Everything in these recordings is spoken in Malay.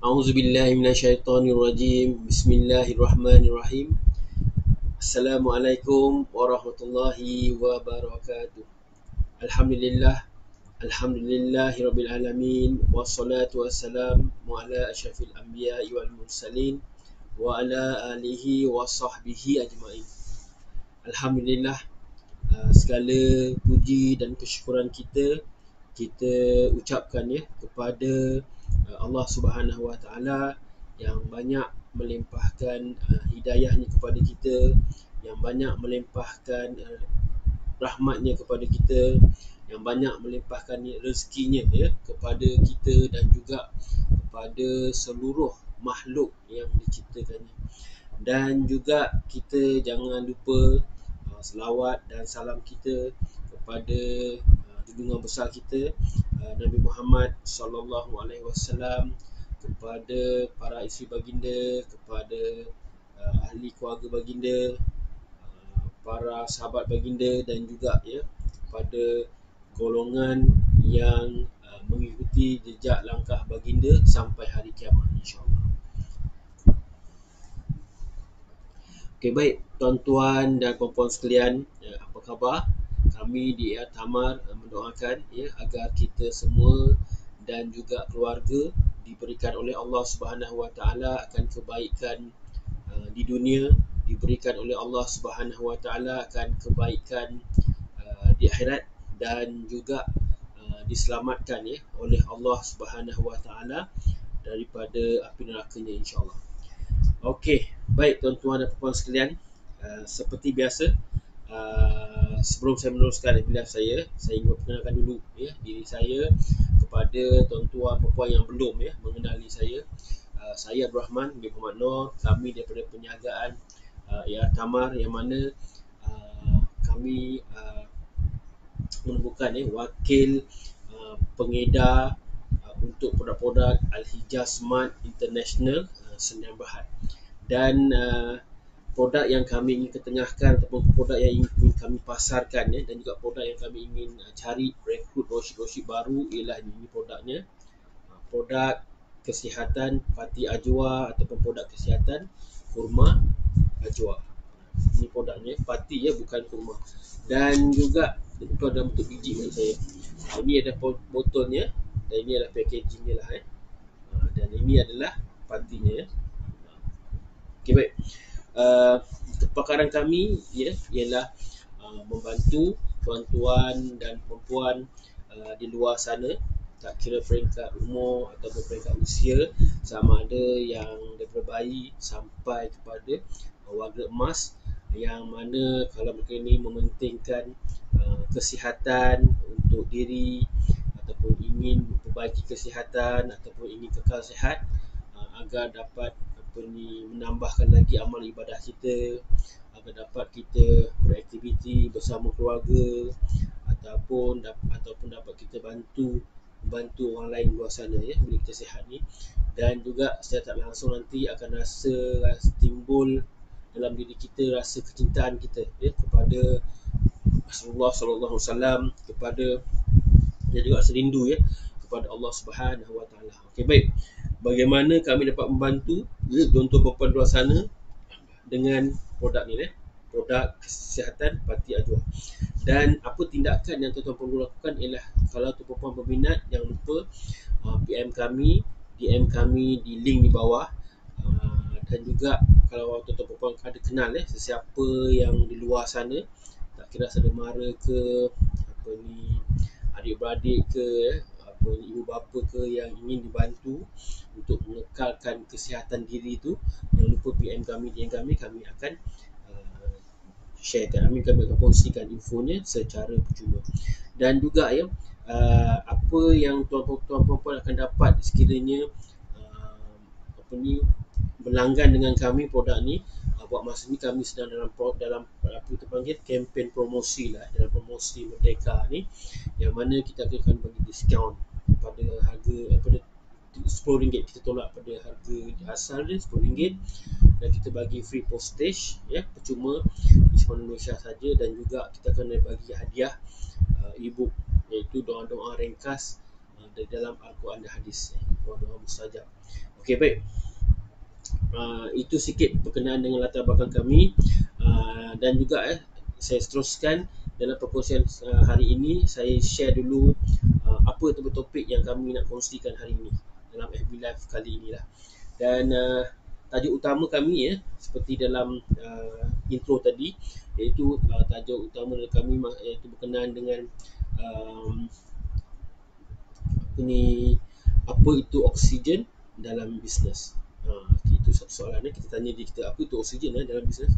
A'udzubillahi minasyaitonirrajim. Bismillahirrahmanirrahim. Assalamualaikum warahmatullahi wabarakatuh. Alhamdulillah. Alhamdulillahirabbil alamin. Wassalatu wassalamu ala asyrafil anbiya'i wal mursalin wa ala alihi wa sahbihi ajma'in. Alhamdulillah, segala puji dan kesyukuran kita ucapkan kepada Allah Subhanahu Wa Taala yang banyak melimpahkan hidayahnya kepada kita, yang banyak melimpahkan rahmatnya kepada kita, yang banyak melimpahkan rezekinya kepada kita dan juga kepada seluruh makhluk yang diciptakannya. Dan juga kita jangan lupa selawat dan salam kita kepada junjungan besar kita Nabi Muhammad sallallahu alaihi wasallam, kepada para isteri baginda, kepada ahli keluarga baginda, para sahabat baginda dan juga kepada golongan yang mengikuti jejak langkah baginda sampai hari kiamat insya-Allah. Okey, baik tuan-tuan dan puan-puan sekalian, apa khabar? Kami di Tamar mendoakan agar kita semua dan juga keluarga diberikan oleh Allah Subhanahu Wa Taala akan kebaikan di dunia, diberikan oleh Allah Subhanahu Wa Taala akan kebaikan di akhirat, dan juga diselamatkan oleh Allah Subhanahu Wa Taala daripada api nerakanya insya-Allah. Okey, baik tuan-tuan dan puan sekalian, seperti biasa, sebelum saya meneruskan episod saya ingin memperkenalkan dulu diri saya kepada tuan-tuan dan puan yang belum mengenali saya. Saya Abdul Rahman bin Muhammad Noor. Kami daripada penjagaan Tamar, yang mana kami menemukan wakil pengedar untuk produk-produk Al-Hijaz Smart International Sdn Bhd. Dan produk yang kami ingin ketengahkan ataupun produk yang ingin kami pasarkan dan juga produk yang kami ingin cari rekrut rosyid baru ialah ini produknya. Produk kesihatan Pati Ajwa ataupun produk kesihatan kurma Ajwa. Ini produknya Pati bukan kurma. Dan juga itu ada bentuk biji menurut saya. Ini ada botolnya dan ini adalah packagingnya lah. Dan ini adalah Patinya Okey, baik. Kepakaran kami ialah membantu tuan-tuan dan puan-puan di luar sana, tak kira peringkat umur ataupun peringkat usia, sama ada yang daripada bayi sampai kepada warga emas, yang mana kalau mereka ini mementingkan kesihatan untuk diri ataupun ingin memperbaiki kesihatan ataupun ingin kekal sihat, agar dapat menambahkan lagi amal ibadah kita, agar dapat kita beraktiviti bersama keluarga, ataupun dapat kita membantu orang lain luar sana bila kita sihat ni. Dan juga secara tak langsung nanti akan timbul dalam diri kita rasa kecintaan kita kepada Rasulullah sallallahu alaihi wasallam, kepada dan juga rasa rindu kepada Allah Subhanahu wa taala. Okey, baik. Bagaimana kami dapat membantu tuan-tuan perempuan luar sana dengan produk ni, produk kesihatan Parti Ajwa. Dan apa tindakan yang tuan-tuan perlu lakukan ialah, kalau tuan perempuan berminat, jangan lupa PM kami, DM kami di link di bawah. Dan juga kalau tuan-tuan perempuan ada kenal sesiapa yang di luar sana, tak kira saudara mara ke, adik-beradik ke, ibu bapa ke, yang ingin dibantu untuk mengekalkan kesihatan diri itu, jangan lupa PM kami, DM kami akan sharekan, kami akan kongsikan infonya secara percuma. Dan juga apa yang tuan-tuan perempuan akan dapat sekiranya berlanggan dengan kami produk ni. Buat masa ni kami sedang dalam apa kita panggil kempen promosi dalam promosi Merdeka ni, yang mana kita akan bagi diskaun pada harga RM10. Kita tolak pada harga asal dia RM10, dan kita bagi free postage percuma di seluruh Malaysia saja. Dan juga kita akan bagi hadiah e-book, iaitu doa-doa ringkas dari dalam Al-Quran dan Hadis, doa-doa mustajab. Okey, baik. Itu sikit berkenaan dengan latar belakang kami. Dan juga saya teruskan dalam perkongsian hari ini. Saya share dulu apa topik yang kami nak kongsikan hari ini dalam FB Live kali inilah. Dan tajuk utama kami seperti dalam intro tadi, iaitu tajuk utama kami iaitu berkenaan dengan apa itu oksigen dalam bisnes. Itu satu soalan kita tanya diri kita, apa itu oksigen dalam bisnes.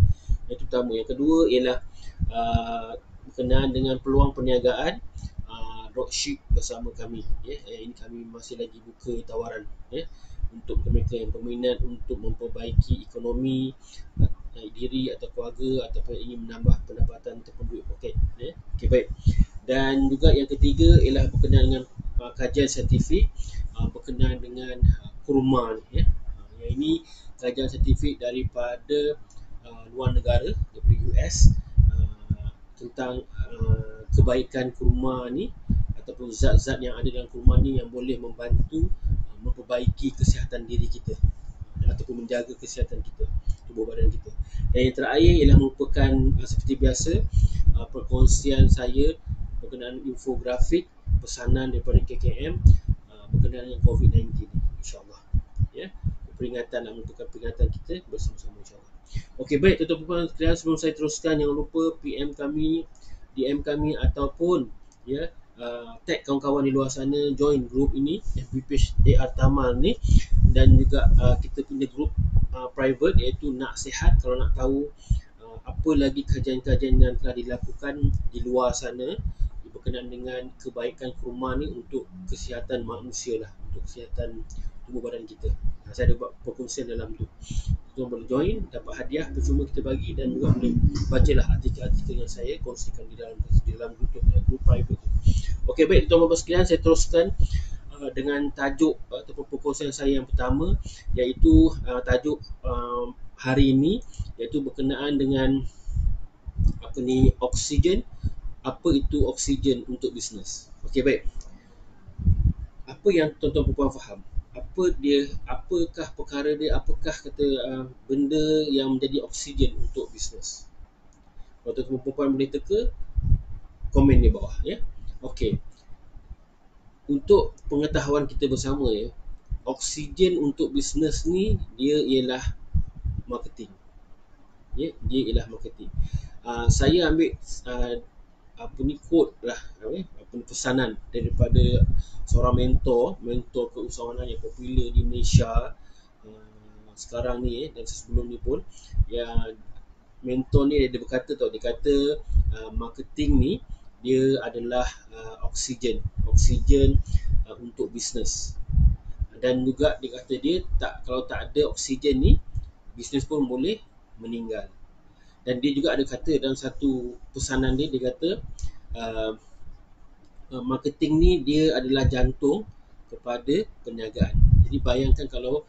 Yang pertama. Yang kedua ialah berkenaan dengan peluang perniagaan dropship bersama kami. Ini kami masih lagi buka tawaran untuk mereka yang berminat untuk memperbaiki ekonomi diri atau keluarga, ataupun ingin menambah pendapatan ataupun duit poket. Okey, baik. Dan juga yang ketiga ialah berkenaan dengan kajian saintifik berkenaan dengan kurma ni. Yang ini kajian saintifik daripada luar negara, daripada US, tentang kebaikan kurma ni ataupun zat-zat yang ada dalam kurma ni yang boleh membantu memperbaiki kesihatan diri kita ataupun menjaga kesihatan kita, tubuh badan kita. Dan yang terakhir ialah merupakan seperti biasa perkongsian saya berkenaan infografik pesanan daripada KKM berkenaan dengan COVID-19, insyaAllah. Merupakan peringatan kita bersama-sama, insyaAllah. Okey, baik tuan-tuan sekalian, sebelum saya teruskan, jangan lupa PM kami, DM kami, ataupun tag kawan-kawan di luar sana join grup ini, FB page AR Tamal ni. Dan juga kita punya grup private, iaitu Nak Sihat. Kalau nak tahu apa lagi kajian-kajian yang telah dilakukan di luar sana berkenaan dengan kebaikan kurma ni untuk kesihatan manusia untuk kesihatan tubuh badan kita, saya ada buat perkongsian dalam tu. Tuan boleh join, dapat hadiah percuma kita bagi, dan juga boleh bacalah artikel-artikel yang saya kongsikan di dalam grup private tu. Okey, baik tuan-tuan sekalian, saya teruskan dengan tajuk ataupun perkongsian saya yang pertama, iaitu tajuk hari ini, iaitu berkenaan dengan oksigen. Apa itu oksigen untuk bisnes? Okey, baik. Apa yang tuan-tuan perempuan faham? Apakah perkara dia, apakah benda yang menjadi oksigen untuk bisnes? Kalau tuan-tuan perempuan boleh teka, komen di bawah Okey. Untuk pengetahuan kita bersama oksigen untuk bisnes ni, dia ialah marketing. Ya, dia ialah marketing. Saya ambil quote lah, pesanan daripada seorang mentor keusahawanan yang popular di Malaysia sekarang ni dan sebelum ni pun. Yang mentor ni dia berkata dia kata marketing ni dia adalah oksigen untuk bisnes. Dan juga dia kata kalau tak ada oksigen ni, bisnes pun boleh meninggal. Dan dia juga ada kata dalam satu pesanan dia kata marketing ni dia adalah jantung kepada perniagaan. Jadi bayangkan kalau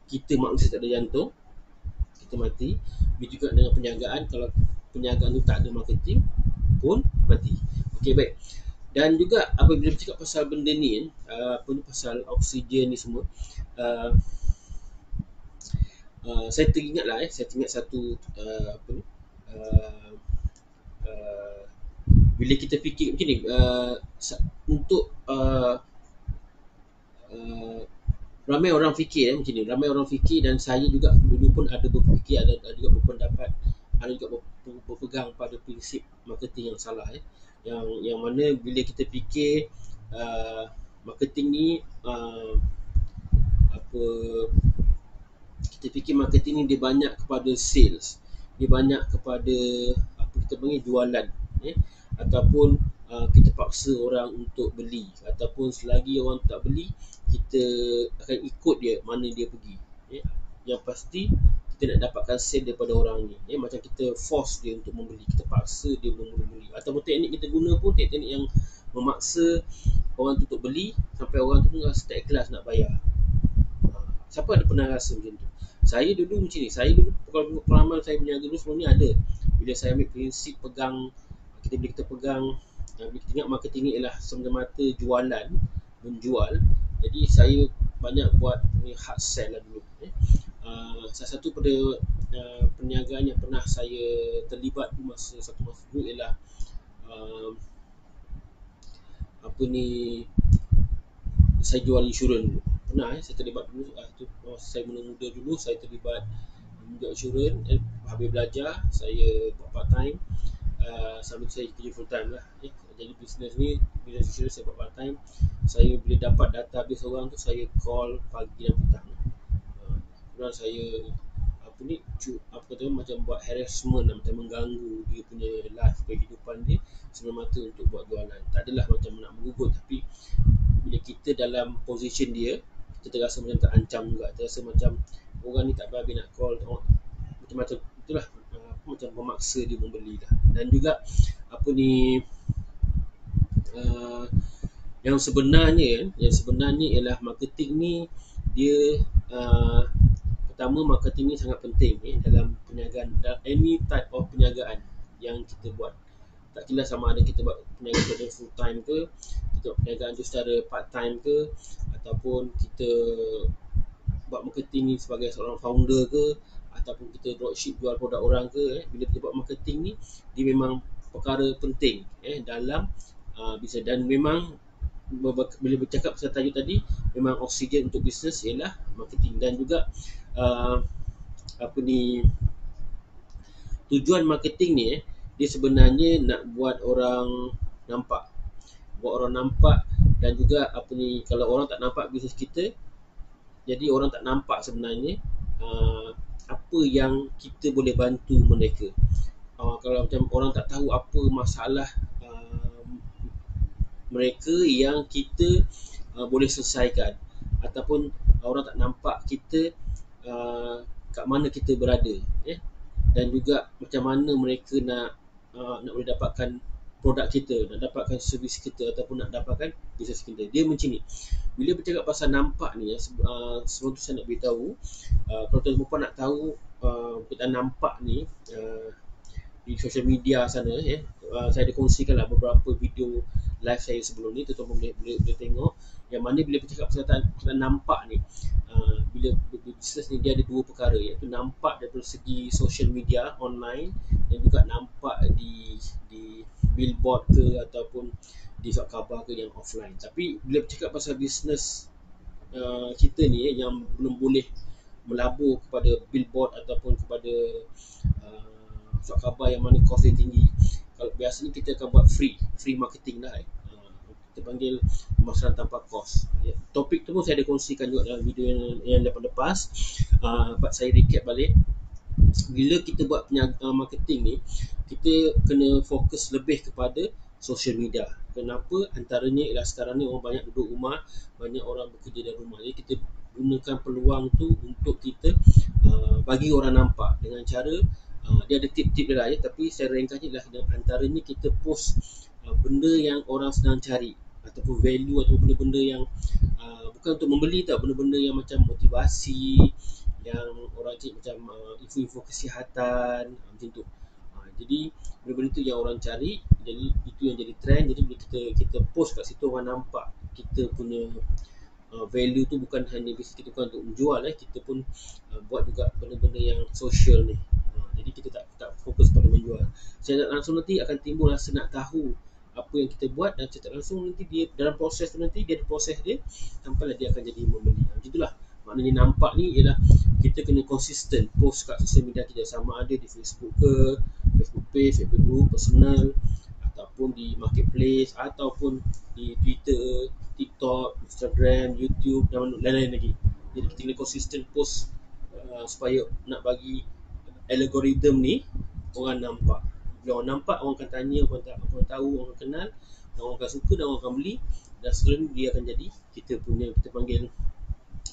kita manusia tak ada jantung, kita mati. Begitu juga dengan perniagaan, kalau perniagaan tu tak ada marketing pun mati. Okey, baik. Dan juga apabila bercakap pasal benda ni, pasal oksigen ni semua, saya teringat satu bila kita fikir macam ni, untuk ramai orang fikir macam ni, dan saya juga dulu pun ada berfikir, ada juga berpendapat, ada juga berpegang pada prinsip marketing yang salah, yang mana bila kita fikir marketing ni kita fikir marketing ni dia banyak kepada sales, dia banyak kepada apa kita panggil jualan, ataupun kita paksa orang untuk beli, ataupun selagi orang tak beli, kita akan ikut dia mana dia pergi. Yang pasti kita nak dapatkan sale daripada orang ni. Macam kita force dia untuk membeli, kita paksa dia membeli. Ataupun teknik kita guna pun teknik yang memaksa orang tu untuk beli sampai orang tu rasa tak ikhlas nak bayar. Siapa ada pernah rasa macam tu? Saya dulu macam ni. Saya dulu, kalau pengalaman saya berniaga dulu sebelum ni ada. Bila saya ambil prinsip pegang, bila kita pegang, bila kita ingat marketing ni ialah semata-mata jualan, menjual. Jadi saya banyak buat hard sell lah dulu. Salah satu pada perniagaan yang pernah saya terlibat satu masa dulu ialah saya jual insurans. Pernah saya terlibat dulu, saya muda dulu, saya terlibat jual insurans. Habis belajar, saya buat part time, sambil saya kerja full time lah. Jadi bisnes insurans saya buat part time. Saya bila dapat data habis orang tu, saya call pagi dan petang. Kemudian saya macam buat harassment, macam mengganggu dia punya life, kehidupan dia, semata-mata untuk buat jualan. Tak adalah macam nak menggugut, tapi bila kita dalam position dia, kita terasa macam terancam juga, terasa macam orang ni tak habis nak call, macam-macam itulah, macam memaksa dia membeli lah. Dan juga yang sebenarnya ialah marketing ni dia pertama, marketing ni sangat penting dalam perniagaan, dalam any type of perniagaan yang kita buat. Tak kira sama ada kita buat perniagaan secara full time ke, kita buat perniagaan tu secara part time ke, ataupun kita buat marketing ni sebagai seorang founder ke, ataupun kita dropship jual produk orang ke. Bila kita buat marketing ni, dia memang perkara penting dalam bisnes. Dan memang bila bercakap pasal tajuk tadi, memang oksigen untuk bisnes ialah marketing. Dan juga tujuan marketing ni dia sebenarnya nak buat orang nampak, dan juga kalau orang tak nampak bisnes kita, jadi orang tak nampak sebenarnya apa yang kita boleh bantu mereka. Kalau macam orang tak tahu apa masalah mereka yang kita boleh selesaikan, ataupun orang tak nampak kita kat mana kita berada, dan juga macam mana mereka nak boleh dapatkan produk kita, nak dapatkan servis kita, ataupun nak dapatkan bisnes kita. Dia macam ni. Bila bercakap pasal nampak ni, sebelum tu saya nak beritahu, kalau tuan-tuan perempuan nak tahu kita nampak ni di social media sana, saya ada kongsikan lah beberapa video live saya sebelum ni, tuan-tuan boleh tengok. Yang mana bila bercakap pasal nampak ni, bila bisnes ni dia ada dua perkara, iaitu nampak dari segi social media online, dan juga nampak di billboard ke, ataupun di surat khabar ke yang offline. Tapi bila bercakap pasal bisnes kita ni yang belum boleh melabur kepada billboard ataupun kepada surat khabar yang mana kos dia tinggi. Kalau biasanya kita akan buat free marketing lah. Kita panggil pemasaran tanpa kos. Topik tu pun saya ada kongsikan juga dalam video yang lepas. Saya recap balik. Bila kita buat marketing ni, kita kena fokus lebih kepada social media. Kenapa? Antaranya ialah sekarang ni orang banyak duduk rumah, banyak orang bekerja dari rumah. Jadi kita gunakan peluang tu untuk kita bagi orang nampak dengan cara dia ada tip-tip dia lah ya, tapi saya ringkasnya ialah antaranya kita post benda yang orang sedang cari ataupun value atau benda-benda yang bukan untuk membeli tau, benda-benda yang macam motivasi, yang orang cari macam info-info kesihatan macam tu. Jadi benda-benda tu yang orang cari, jadi itu yang jadi trend. Jadi bila kita post kat situ, orang nampak kita punya value tu bukan hanya bisnes kita bukan untuk menjual, kita pun buat juga benda-benda yang social ni. Jadi kita tak fokus pada menjual. Secara langsung nanti akan timbul rasa nak tahu apa yang kita buat, dan secara langsung nanti dia dalam proses tu nanti dia ada proses dia sampailah dia akan jadi membeli. Macam itulah maknanya nampak ni ialah kita kena konsisten post kat sosial media kita, sama ada di Facebook ke, Facebook page, Facebook group, personal, ataupun di marketplace, ataupun di Twitter, TikTok, Instagram, YouTube dan lain-lain lagi. Jadi kita kena konsisten post supaya nak bagi algoritma ni orang nampak. Bila orang nampak, orang akan tanya, orang akan tahu, orang akan kenal, orang akan suka dan orang akan beli, dan seterusnya dia akan jadi kita panggil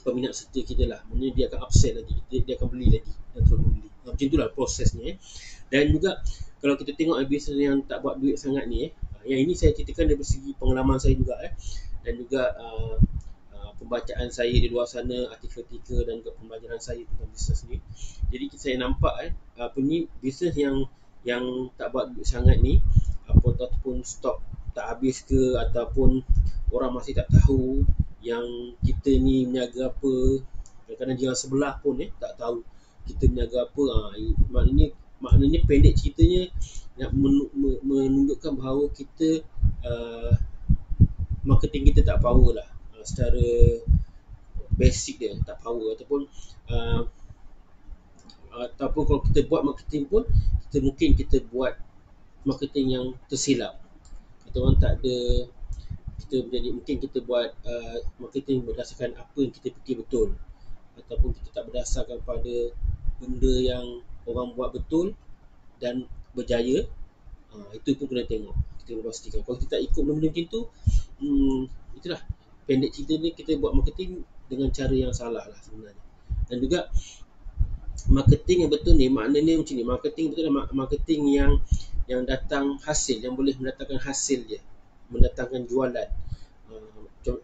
peminat setia kita lah. Maksudnya dia akan upsell lagi, dia akan beli lagi dan terus membeli. Macam itulah prosesnya. Dan juga kalau kita tengok bisnes yang tak buat duit sangat ni, yang ini saya ceritakan dari segi pengalaman saya juga, dan juga pembacaan saya di luar sana, artikel-artikel dan juga pembelajaran saya tentang bisnes ni. Jadi saya nampak bisnes yang tak buat duit sangat ni, ataupun stok tak habis ke, ataupun orang masih tak tahu yang kita ni meniaga apa, kadang-kadang jiran sebelah pun tak tahu kita meniaga apa. Maknanya pendek ceritanya nak menunjukkan bahawa kita marketing kita tak power lah, secara basic dia tak power, ataupun kalau kita buat marketing pun kita buat marketing yang tersilap, atau orang tak ada, mungkin kita buat marketing berdasarkan apa yang kita fikir betul, ataupun kita tak berdasarkan pada benda yang orang buat betul dan berjaya. Itu pun kena tengok, kita kena pastikan. Kalau kita tak ikut benda-benda macam tu, itulah pendek cerita ni, kita buat marketing dengan cara yang salah lah sebenarnya. Dan juga marketing yang betul ni maknanya macam ni, marketing betul adalah marketing yang datang hasil, yang boleh mendatangkan hasil dia, mendatangkan jualan.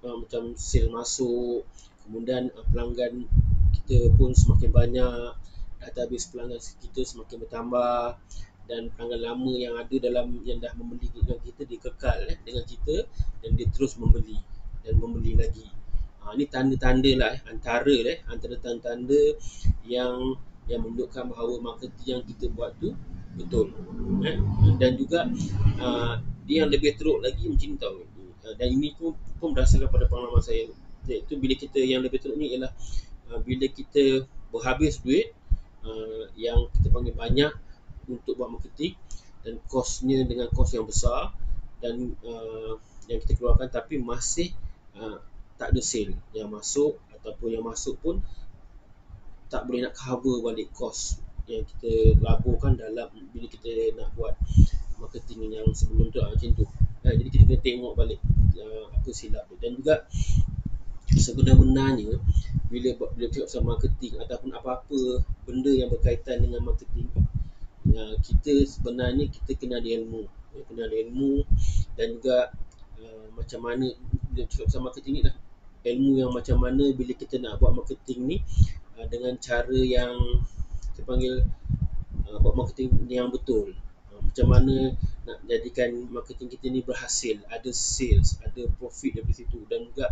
Macam sale masuk, kemudian pelanggan kita pun semakin banyak, database pelanggan kita semakin bertambah, dan pelanggan lama yang ada yang dah membeli dengan kita, dia kekal dengan kita, dan dia terus membeli dan membeli lagi. Ini tanda-tanda lah, antara tanda-tanda yang menunjukkan bahawa marketing yang kita buat tu betul. Dan juga dia yang lebih teruk lagi macam ni tau, dan ini pun berdasarkan pada pengalaman saya, iaitu bila kita yang lebih teruk ni ialah bila kita berhabis duit yang kita panggil banyak untuk buat marketing, dan kosnya dengan kos yang besar, dan yang kita keluarkan tapi masih tak ada sale yang masuk, ataupun yang masuk pun tak boleh nak cover balik kos yang kita laburkan dalam bila kita nak buat marketing yang sebelum tu, macam tu. Jadi kita kena tengok balik apa silap dia. Dan juga sebenar-benarnya bila cakap pasal marketing ataupun apa-apa benda yang berkaitan dengan marketing, kita sebenarnya kita kena ada ilmu, dan juga macam mana bila cakap pasal marketing ni lah, ilmu yang macam mana bila kita nak buat marketing ni dengan cara yang kita panggil buat marketing yang betul. Macam mana nak jadikan marketing kita ni berhasil, ada sales, ada profit dari situ, dan juga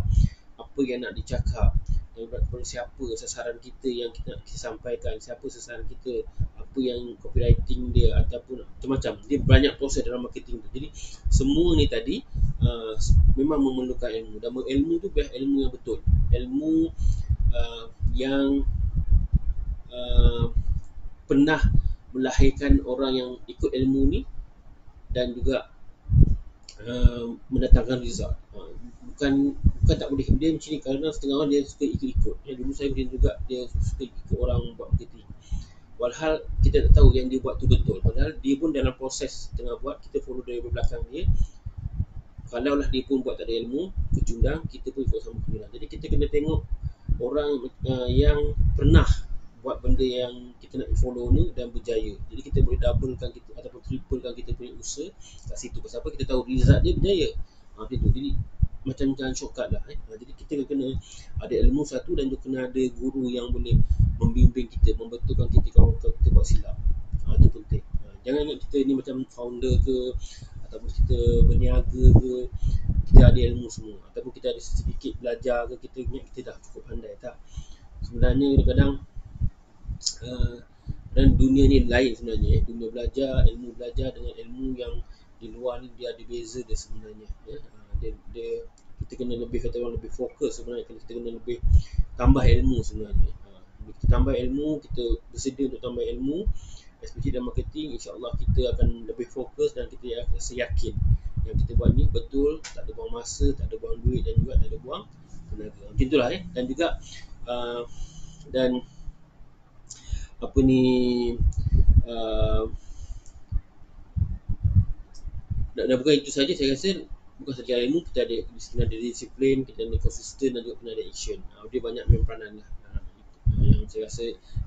apa yang nak dicakap, dan juga kepada siapa sasaran kita yang kita sampaikan, siapa sasaran kita, apa yang copywriting dia, ataupun macam-macam. Dia banyak proses dalam marketing tu. Jadi semua ni tadi memang memerlukan ilmu, dan ilmu tu biar ilmu yang betul, ilmu yang uh, pernah melahirkan orang yang ikut ilmu ni dan juga mendatangkan result. Bukan tak boleh, dia macam ni kerana setengah orang dia suka ikut-ikut. Dulu saya macam juga, dia suka ikut orang buat marketing. Walhal kita tak tahu yang dia buat tu betul. Padahal dia pun dalam proses tengah buat, kita follow dari belakang dia. Kalau lah dia pun buat tak ada ilmu, kecundang, kita pun ikut sama kecundang. Jadi kita kena tengok orang yang pernah buat benda yang kita nak follow ni dan berjaya. Jadi kita boleh doublekan kita ataupun triplekan kita punya usaha kat situ. Pasal apa? Kita tahu result dia berjaya. Macam tu. Jadi macam jalan shortcut lah. Jadi kita kena ada ilmu satu dan juga kena ada guru yang boleh membimbing kita, membetulkan kita kalau kita buat silap. Itu penting. Jangan ingat kita ni macam founder ke ataupun kita berniaga ke, kita ada ilmu semua, ataupun kita ada sedikit belajar ke, kita ingat kita dah cukup pandai. Tak. Sebenarnya kadang-kadang dan dunia ni lain sebenarnya. Dunia belajar, ilmu belajar dengan ilmu yang di luar ni dia ada beza dia sebenarnya. Dia kita kena lebih, kata orang, lebih fokus sebenarnya. Kita kena lebih tambah ilmu sebenarnya. Bila kita tambah ilmu, kita bersedia untuk tambah ilmu, especially dalam marketing, insya-Allah kita akan lebih fokus dan kita rasa yakin yang kita buat ni betul, tak ada buang masa, tak ada buang duit dan juga tak ada buang tenaga. Macam itulah. Dan juga dan apa ni, dan bukan itu saja, saya rasa bukan saja ilmu, kita ada disiplin, kita ada konsisten dan juga kena ada action. Dia banyak main peranan lah. Yang saya rasa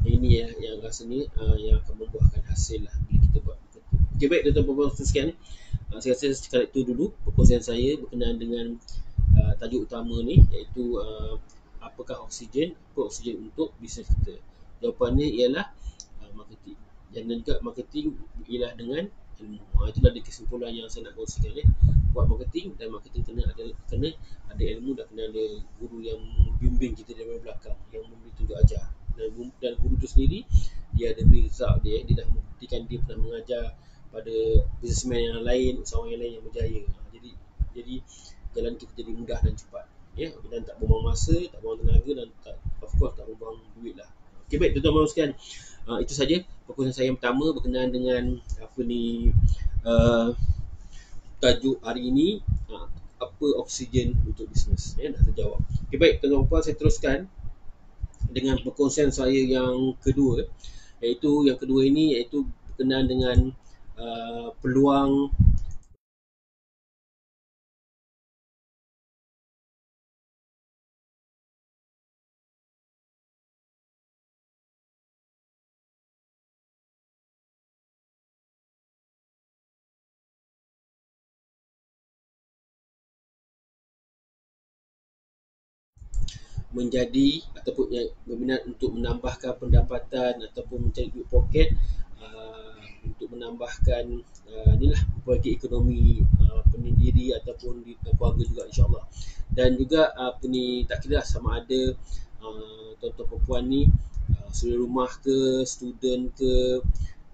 ini yang rasanya yang akan membuahkan hasil lah bila kita buat. Okay, baik tuan-tuan dan sekian. Saya rasa sekali itu dulu perkongsian saya berkenaan dengan tajuk utama ni, iaitu apakah oksigen, apa oksigen untuk bisnes kita. Jawapannya ialah marketing. Dan juga marketing ialah dengan ilmu. Itulah dia kesimpulan yang saya nak kongsikan. Buat marketing, dan marketing kena ada ilmu dan kena ada guru yang membimbing kita dari belakang, yang memberi tunjuk ajar. Dan guru tu sendiri dia ada result dia dah membuktikan dia pernah mengajar pada businessman yang lain, usahawan yang lain yang berjaya. Jadi jalan kita jadi mudah dan cepat, dan tak buang masa, tak buang tenaga, dan of course tak buang duit lah. Okay, baik tuan-tuan sekalian, itu saja perkongsian saya yang pertama berkenaan dengan tajuk hari ini, apa oksigen untuk bisnes. Dah terjawab. Okay, baik tuan-tuan, saya teruskan dengan perkongsian saya yang kedua, iaitu yang kedua ini iaitu berkenaan dengan peluang menjadi ataupun yang berminat untuk menambahkan pendapatan ataupun mencari duit poket, untuk menambahkan inilah memperbaiki ekonomi pendiri ataupun di keluarga juga, insya-Allah. Dan juga tak kira sama ada tuan-tuan perempuan ni suri rumah ke, student ke,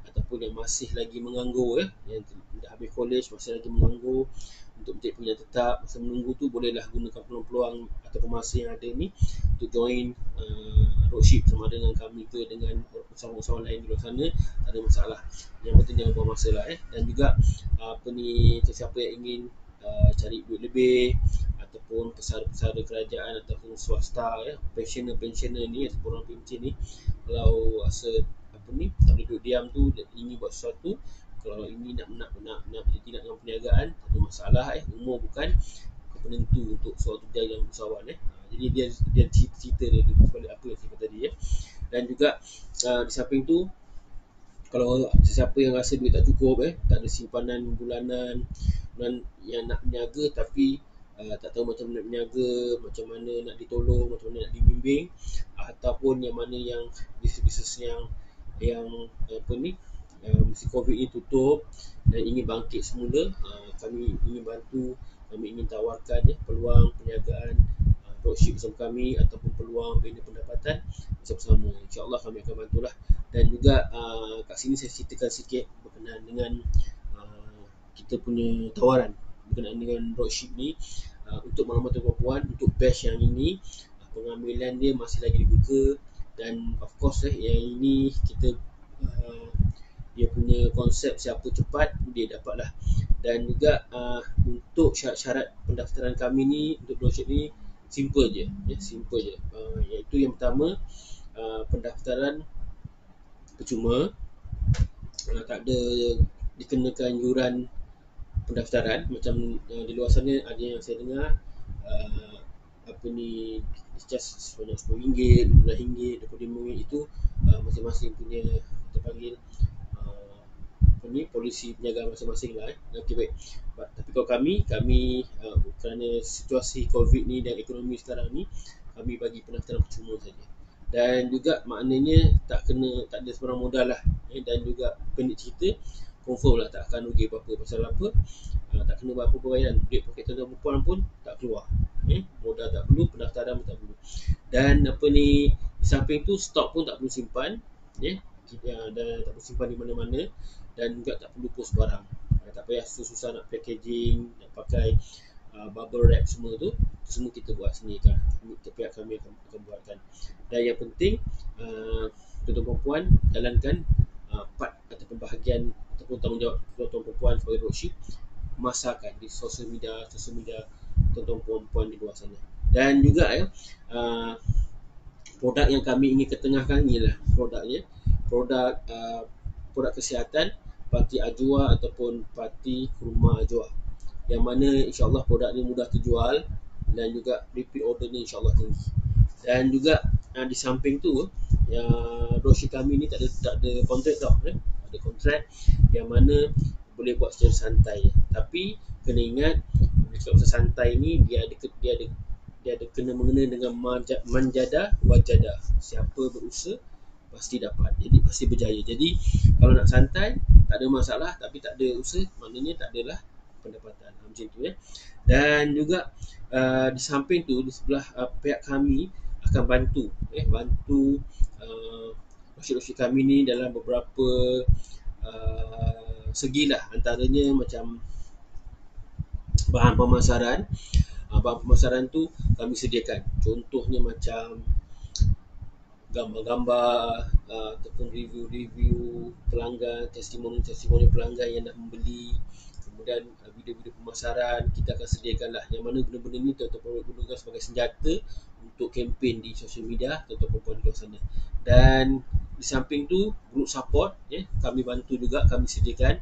ataupun yang masih lagi menganggur, yang dah habis college masih lagi menganggur untuk mencari pekerjaan tetap, masa menunggu tu bolehlah gunakan peluang-peluang ataupun masa yang ada ni untuk join roadship sama ada dengan kami ke dengan usahawan-usahawan lain di luar sana. Tak ada masalah, yang penting jangan buang masa lah. Dan juga sesiapa yang ingin cari duit lebih ataupun pesara-pesara kerajaan ataupun swasta, pensioner ni ataupun orang pencen ni, kalau rasa tak boleh duduk diam tu, ingin buat sesuatu, kalau ini nak berhenti dengan perniagaan, tak ada masalah. Umur bukan penentu untuk suatu jaya yang usahawan. Jadi dia cerita dia sebalik apa yang saya kata tadi. Dan juga di samping tu, kalau sesiapa yang rasa duit tak cukup, tak ada simpanan bulanan, dan yang nak berniaga tapi tak tahu macam mana nak berniaga, macam mana nak ditolong, macam mana nak dibimbing, ataupun yang mana yang bisnes mesti COVID ni tutup dan ingin bangkit semula, kami ingin bantu, kami ingin tawarkan peluang perniagaan dropship bersama kami ataupun peluang bina pendapatan bersama-sama. InsyaAllah kami akan bantulah. Dan juga kat sini saya ceritakan sikit berkenaan dengan kita punya tawaran berkenaan dengan dropship ni. Untuk maklumat perempuan, untuk batch yang ini pengambilan dia masih lagi dibuka, Dan of course yang ini kita dia punya konsep siapa cepat dia dapatlah. Dan juga untuk syarat-syarat pendaftaran kami ni untuk dropship ni simple je, simple je. Iaitu yang pertama, pendaftaran percuma, tak ada dikenakan yuran pendaftaran macam di luar sana ada yang saya dengar apa ni just sebanyak RM10, RM12, RM25 itu masing-masing punya kita panggil apa ni polisi penjaga masing-masing lah. Okey, baik. Tapi kalau kami kerana situasi COVID ni dan ekonomi sekarang ni, kami bagi pendaftaran percuma saja. Dan juga maknanya tak ada sebarang modal lah, dan juga pendek cerita confirm lah tak akan rugi apa-apa. Pasal apa? Tak kena buat apa-apa bayaran. Duit poket tuan-tuan perempuan pun tak keluar. Modal tak perlu, pendaftaran pun tak perlu. Dan apa ni, di samping tu stok pun tak perlu simpan, dan tak perlu simpan di mana-mana, dan juga tak perlu post barang. Tak payah susah nak packaging, nak pakai bubble wrap semua tu semua kita buat sendiri kan. Pihak kami akan buatkan. Dan yang penting tuan-tuan perempuan jalankan part ataupun bahagian ataupun tanggungjawab tuan-tuan perempuan sebagai dropship, masarkan di sosial media tuan-tuan perempuan di luar sana. Dan juga produk yang kami ingin ketengahkan ialah produk kesihatan parti Ajwa ataupun parti kurma Ajwa, yang mana insyaAllah produk ni mudah terjual dan juga repeat order ni insyaAllah tinggi. Dan juga di samping tu dropship kami ni tak ada kontrak tau, ada kontrak yang mana boleh buat secara santai. Tapi kena ingat cakap pasal santai ni dia ada kena mengena dengan manjada wajada. Siapa berusaha pasti dapat, jadi pasti berjaya. Jadi kalau nak santai tak ada masalah, tapi tak ada usaha maknanya tak adalah pendapatan, macam tu. Dan juga di samping tu di sebelah pihak kami akan bantu dropship kami ni dalam beberapa segilah, antaranya macam bahan pemasaran tu kami sediakan. Contohnya macam gambar-gambar ataupun review pelanggan, testimoni pelanggan yang nak membeli. Kemudian video-video pemasaran kita akan sediakan lah, yang mana benda-benda ni tuan-tuan gunakan sebagai senjata untuk kempen di sosial media tuan-tuan perempuan di luar sana. Dan di samping tu group support kami bantu juga, kami sediakan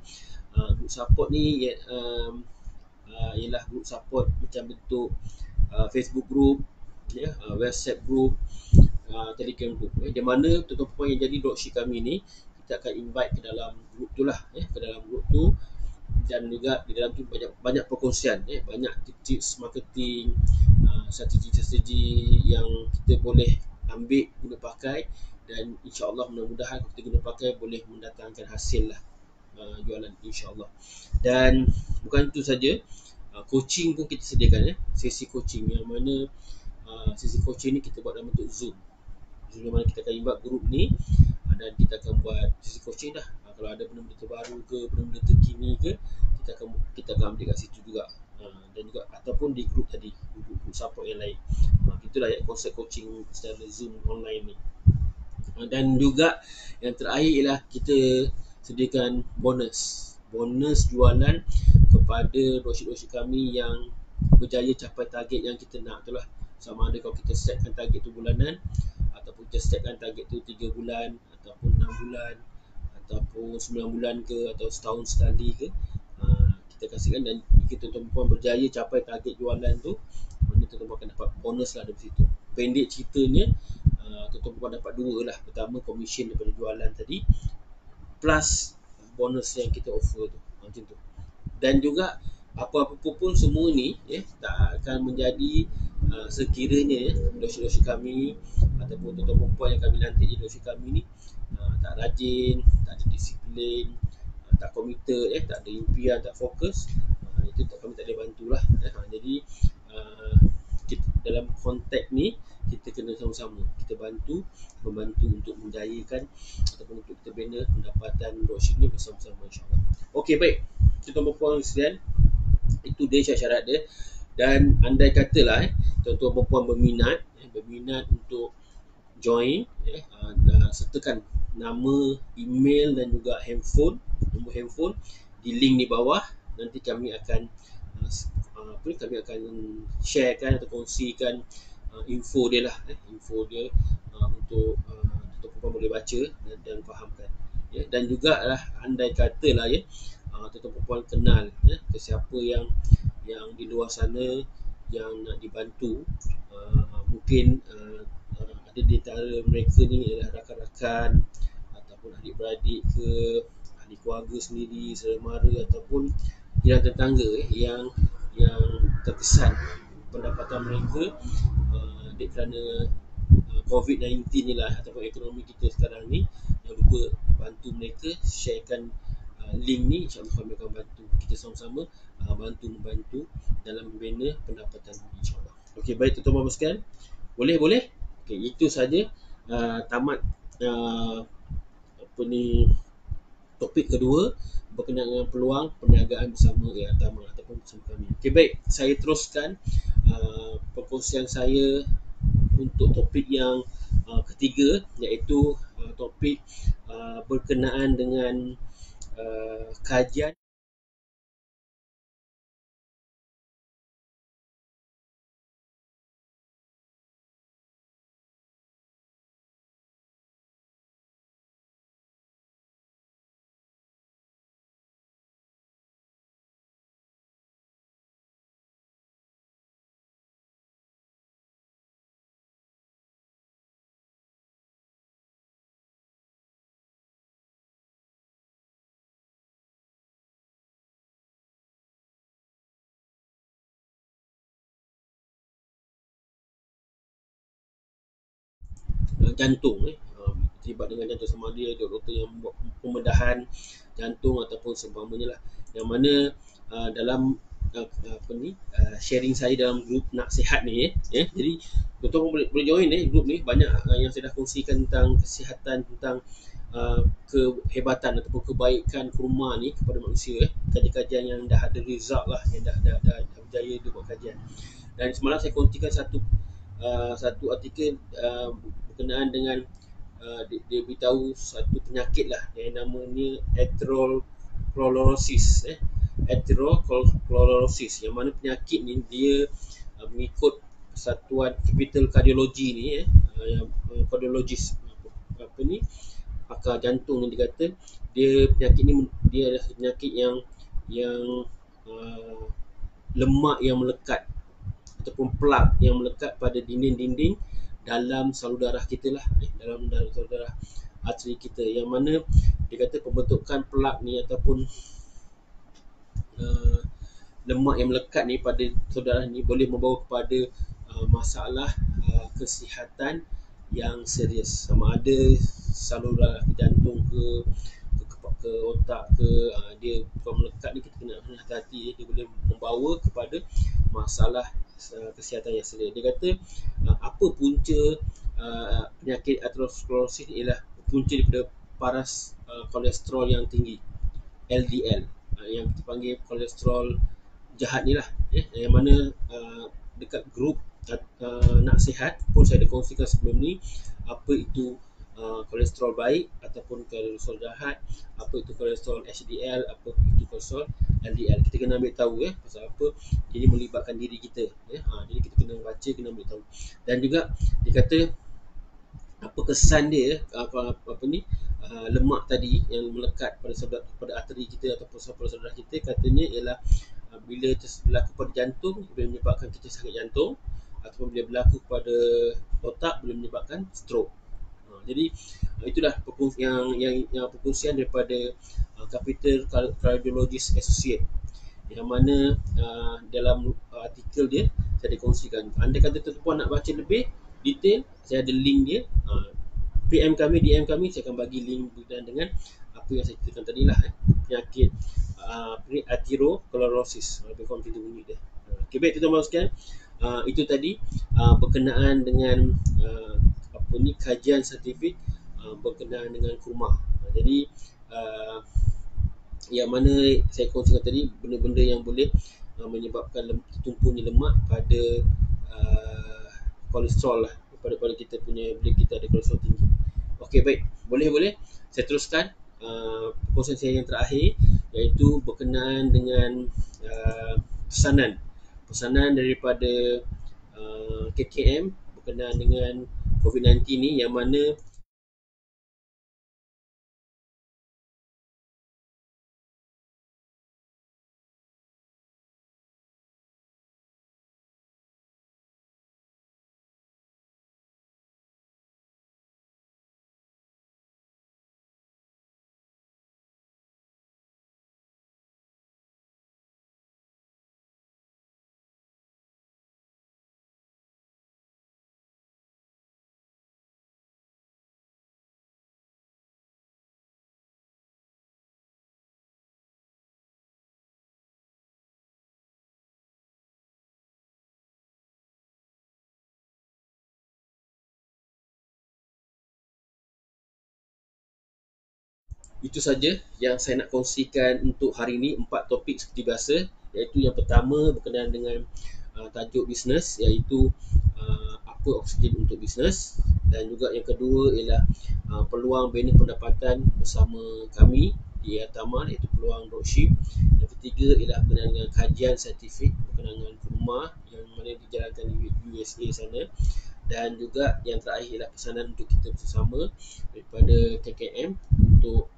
group support ni ialah group support macam bentuk Facebook group, WhatsApp group, Telegram group, di mana tuan-tuan perempuan yang jadi dropship kami ni kita akan invite ke dalam group tu lah, ke dalam group tu. Dan juga di dalam tu banyak perkongsian, banyak tips marketing, strategi-strategi yang kita boleh ambil guna pakai, dan insyaAllah mudah-mudahan kita guna pakai boleh mendatangkan hasil lah jualan insyaAllah. Dan bukan itu saja, coaching pun kita sediakan, sesi coaching, yang mana sesi coaching ni kita buat dalam bentuk Zoom yang mana kita akan invite grup ni, dan kita akan buat sesi coaching dah. Kalau ada benda-benda terbaru ke, benda-benda terkini ke, kita akan ambil kat situ juga. Dan juga ataupun di grup tadi, grup support yang lain. Itulah konsep coaching secara Zoom online ni. Dan juga yang terakhir ialah kita sediakan bonus jualan kepada dropship kami yang berjaya capai target yang kita nak tu lah. Sama ada kalau kita setkan target tu bulanan, ataupun kita setkan target tu 3 bulan, ataupun 6 bulan, ataupun 9 bulan ke, atau setahun sekali ke, kita kasihkan. Dan jika tuan-tuan perempuan berjaya capai target jualan tu, mana tuan-tuan akan dapat bonus lah dari situ. Pendek ceritanya, tuan-tuan perempuan dapat dua lah. Pertama, komisen daripada jualan tadi, plus bonus yang kita offer tu, macam tu. Dan juga apa-apa pun semua ni tak akan menjadi sekiranya dropship kami ataupun tuan-tuan perempuan yang kami lantik di dropship kami ni tak rajin, tak ada disiplin, tak komited, tak ada impian, tak fokus, itu kami tak boleh bantulah. Jadi kita, dalam konteks ni kita kena sama-sama kita membantu untuk menjayakan ataupun untuk kita bina pendapatan dropship ni bersama-sama insyaAllah. Okey, baik tuan-tuan perempuan sekalian, itu dia syarat dia. Dan andai katalah tuan-tuan perempuan berminat untuk join, sertakan nama, email dan juga nombor handphone di link di bawah. Nanti kami akan sharekan atau kongsikan info dia lah, info dia untuk tuan-tuan boleh baca dan fahamkan. Dan juga lah, andai kata lah tuan-tuan puan kenal sesiapa yang di luar sana yang nak dibantu, mungkin ada di antara mereka ni adalah rakan-rakan ataupun adik-beradik ke, ahli keluarga sendiri, saudara mara ataupun jiran tetangga yang terkesan pendapatan mereka kerana COVID-19 ni lah ataupun ekonomi kita sekarang ni. Jangan lupa bantu mereka, sharekan link ni, insyaAllah kami akan bantu kita sama-sama bantu-membantu dalam membina pendapatan insyaAllah. Okey, baik tuan-tuan sekalian, boleh. Okey, itu saja tamat topik kedua berkenaan dengan peluang perniagaan bersama Tamar ataupun bersama kami. Okey, baik, saya teruskan perkongsian saya untuk topik yang ketiga, iaitu topik berkenaan dengan kajian jantung, terlibat dengan jantung, sama ada doktor yang buat pembedahan jantung ataupun seumpamanya lah, yang mana dalam sharing saya dalam grup Nak Sihat ni, jadi tuan-tuan boleh join grup ni. Banyak yang saya dah kongsikan tentang kesihatan, tentang kehebatan ataupun kebaikan kurma ni kepada manusia, kajian-kajian yang dah ada result lah, yang dah berjaya dia buat kajian. Dan semalam saya kongsikan satu artikel berkenaan dengan dia beritahu satu penyakit lah yang namanya atherosclerosis, atherosclerosis, yang mana penyakit ni dia mengikut Satuan Kapital Kardiologi ni, yang kardiologis pakar jantung ni, dikata penyakit ni dia adalah penyakit yang lemak yang melekat ataupun plak yang melekat pada dinding-dinding dalam salur darah kita lah, dalam salur darah arteri kita, yang mana dia kata pembentukan plak ni ataupun lemak yang melekat ni pada salur darah ni boleh membawa kepada masalah kesihatan yang serius, sama ada salur darah ke jantung ke otak ke, dia kalau melekat ni kita kena hati-hati, dia boleh membawa kepada masalah kesihatan yang serius. Dia kata apa punca penyakit atherosclerosis ialah punca daripada paras kolesterol yang tinggi, LDL, yang kita panggil kolesterol jahat ni lah, yang mana dekat grup Nak Sihat pun saya ada kongsikan sebelum ni apa itu kolesterol baik ataupun kolesterol jahat, apa itu kolesterol HDL, apa itu kolesterol LDL. Kita kena ambil tahu pasal apa ini melibatkan diri kita, jadi kita kena baca, kena ambil tahu. Dan juga dia kata apa kesan dia lemak tadi yang melekat pada arteri kita ataupun salur darah kita, katanya ialah bila berlaku pada jantung boleh menyebabkan kita sakit jantung, ataupun bila berlaku pada otak boleh menyebabkan stroke. Jadi itulah yang perkongsian daripada Capital Cardiologist Associate, yang mana dalam artikel dia saya dikongsikan. Andai kata tuan-tuan nak baca lebih detail, saya ada link dia, DM kami, saya akan bagi link berkaitan dengan apa yang saya ceritakan tadi lah, penyakit atherosclerosis, lebih kurang itu bunyi dia. Okay, baik tuan-tuan sekalian, itu tadi berkenaan dengan kajian saintifik berkenaan dengan kurma. Jadi yang mana saya kongsikan tadi benda-benda yang boleh menyebabkan tumpunya lemak pada kolesterol lah, pada kita punya bila kita ada kolesterol tinggi. Okey, baik. Boleh. Saya teruskan perkongsian saya yang terakhir, iaitu berkenaan dengan pesanan. Pesanan daripada KKM berkenaan dengan COVID-19 ni, yang mana itu saja yang saya nak kongsikan untuk hari ini. 4 topik seperti biasa, iaitu yang pertama berkenaan dengan tajuk bisnes, iaitu apa oksigen untuk bisnes, dan juga yang kedua ialah peluang bonus pendapatan bersama kami di Tamar, iaitu peluang dropship. Yang ketiga ialah berkenaan dengan kajian saintifik berkenaan dengan rumah yang mana dijalankan di USA sana. Dan juga yang terakhir ialah pesanan untuk kita bersama daripada KKM untuk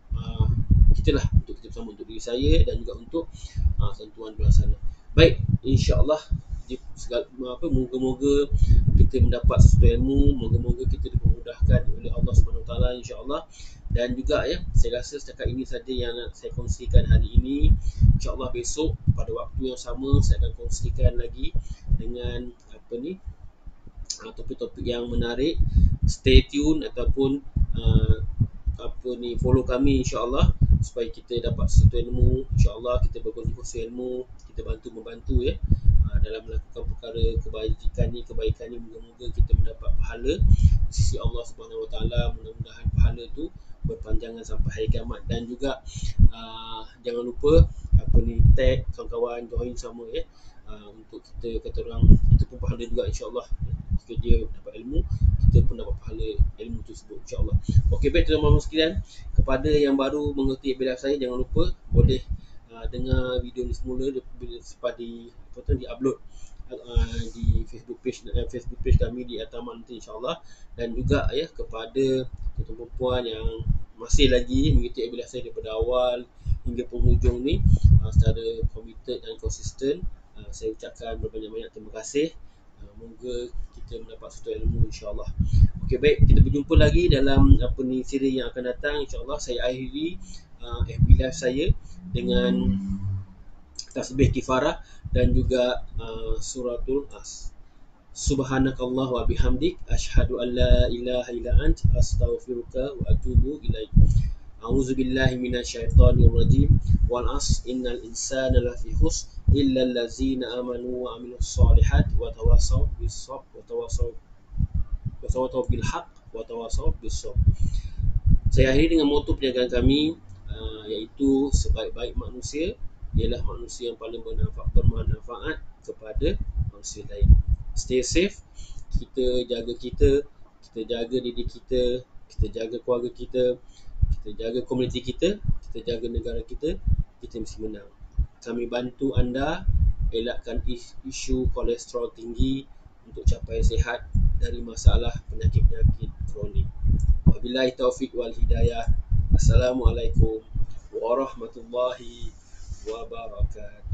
untuk kita bersama, untuk diri saya dan juga untuk tuan-tuan di luar sana. Baik, insya-Allah moga-moga kita mendapat sesuatu ilmu, moga-moga kita dipermudahkan oleh Allah Subhanahu Wa Taala, insya-Allah. Dan juga saya rasa setakat ini saja yang saya kongsikan hari ini. Insya-Allah besok pada waktu yang sama saya akan kongsikan lagi dengan topik-topik yang menarik. Stay tune ataupun follow kami, insya-Allah, supaya kita dapat sesuatu ilmu. InsyaAllah kita berkongsi ilmu, kita bantu-membantu dalam melakukan perkara kebaikan ni. Moga-moga kita mendapat pahala di sisi Allah Subhanahu Wa Taala. Mudah-mudahan pahala tu berpanjangan sampai hari kiamat. Dan juga jangan lupa tag kawan-kawan, join sama untuk kita kata orang itu pun pahala juga, insya-Allah. Jika dia dapat ilmu, kita pun dapat pahala ilmu tersebut, insya-Allah. Okey, baik teman-teman sekalian, kepada yang baru mengikuti live saya, jangan lupa boleh dengar video ni semula di-upload di Facebook page kami di Ataman nanti, insya-Allah. Dan juga kepada tuan-tuan perempuan yang masih lagi mengikuti live saya daripada awal hingga penghujung ni secara committed dan konsisten, saya ucapkan berbanyak-banyak terima kasih. Moga kita mendapat sesuatu ilmu, insya-Allah. Okey, baik, kita berjumpa lagi dalam siri yang akan datang, insya-Allah. Saya akhiri FB live saya dengan tasbih kifarah dan juga suratul As. Subhanakallah wa bihamdik, asyhadu an la ilaha illa ant, astaghfiruka wa atubu ilaik. A'udzu billahi minasyaitonir rajim. Wal 'asr innal insana lafi khusr illa allazina amanu wa 'amilus solihat wa tawassaw bis sabr wa tawassaw bil haqq wa tawassaw bis sabr. Saya akhiri dengan moto perniagaan kami, iaitu sebaik-baik manusia ialah manusia yang paling bermanfaat kepada manusia lain. Stay safe, kita jaga diri kita jaga keluarga kita jaga komuniti kita jaga negara kita mesti menang. Kami bantu anda elakkan isu kolesterol tinggi untuk capai sihat dari masalah penyakit-penyakit kronik. Wabillahi taufiq wal hidayah. Assalamualaikum warahmatullahi wabarakatuh.